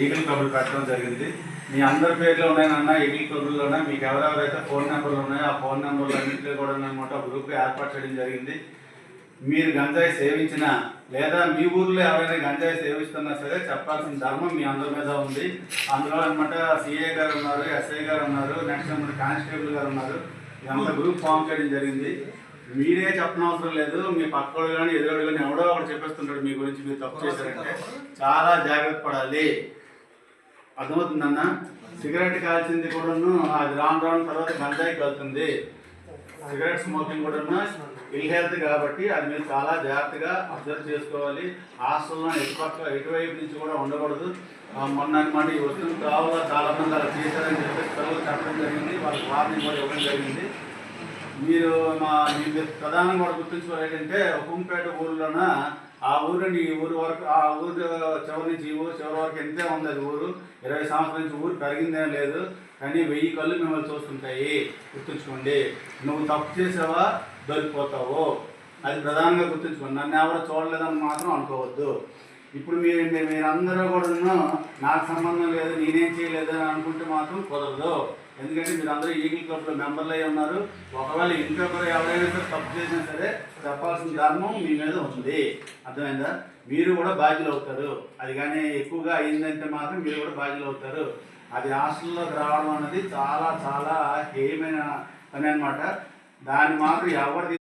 Eagle క్లబ్లు పెట్టడం జరిగింది. మీ అందరి పేర్లు ఉన్నాయన్న ఈగిల్ క్లబ్లోనే మీకు ఎవరెవరైతే ఫోన్ నెంబర్లు ఉన్నాయో ఆ ఫోన్ నెంబర్లు అన్నింటిలో కూడా అనమాట గ్రూప్ ఏర్పాటు చేయడం జరిగింది. మీరు గంజాయి సేవించినా లేదా మీ ఊర్లో ఎవరైనా గంజాయి సేవిస్తున్నా సరే చెప్పాల్సిన ధర్మం మీ అందరి మీద ఉంది. అందులో అనమాట సిఐ గారు ఉన్నారు, ఎస్ఐ గారు ఉన్నారు, నెక్స్ట్ అనమాట కానిస్టేబుల్ గారు ఉన్నారు. ఇదంతా గ్రూప్ ఫామ్ చేయడం జరిగింది. మీరే చెప్పనవసరం లేదు, మీ పక్కోడు కానీ ఎదురోడు కానీ ఎవడో ఒకటి చెప్పేస్తుంటాడు మీ గురించి. మీరు తప్పు చేశారంటే చాలా జాగ్రత్త పడాలి. అర్థమవుతుందన్న? సిగరెట్ కాల్చింది కూడాను అది రాను రాను తర్వాత గంజాయికి వెళ్తుంది. సిగరెట్ స్మోకింగ్ కూడా ఇల్ హెల్త్ కాబట్టి అది మీరు చాలా జాగ్రత్తగా అబ్జర్వ్ చేసుకోవాలి. హాస్టల్లో ఎటువైపు నుంచి కూడా ఉండకూడదు. మొన్న అనమాట ఈ వస్తువులు కావాలా చాలా మంది అలా చేశారని చెప్పేసి పిల్లలు చెప్పడం జరిగింది. వాళ్ళకి వార్నింగ్ కూడా ఇవ్వడం జరిగింది. మీరు ప్రధానంగా కూడా గుర్తుంచుకోవాలి ఏంటంటే హుకుంపేట ఊళ్ళోన ఆ ఊరిని ఈ ఊరు వరకు ఆ ఊరు చివరి నుంచి ఈ ఊరు చివరి వరకు ఎంతే ఉంది. అది ఊరు 20 సంవత్సరాల నుంచి ఊరు పెరిగిందేం లేదు, కానీ 1000 కళ్ళు మిమ్మల్ని చూస్తుంటాయి. గుర్తుంచుకోండి. నువ్వు తప్పు చేసావా దొరికిపోతావు. అది ప్రధానంగా గుర్తుంచుకోండి. నన్ను ఎవరో చూడలేదని మాత్రం అనుకోవద్దు. ఇప్పుడు మీరందరూ కూడా నాకు సంబంధం లేదు, నేనేం చేయలేదు అని అనుకుంటే మాత్రం కుదరదు. ఎందుకంటే మీరందరూ ఈగిల్ క్లబ్లో మెంబర్లు అయి ఉన్నారు. ఒకవేళ ఇంకొకరు ఎవరైనా సరే తప్పు చేసినా సరే చెప్పాల్సిన ధర్మం మీ మీద ఉంది. అర్థమైందా? మీరు కూడా బాధ్యులు అవుతారు. అది కానీ ఎక్కువగా అయిందంటే మాత్రం మీరు కూడా బాధ్యులు అవుతారు. అది హాస్టల్లోకి రావడం అన్నది చాలా చాలా హేయమైన పని అనమాట. దాన్ని మాత్రం ఎవరు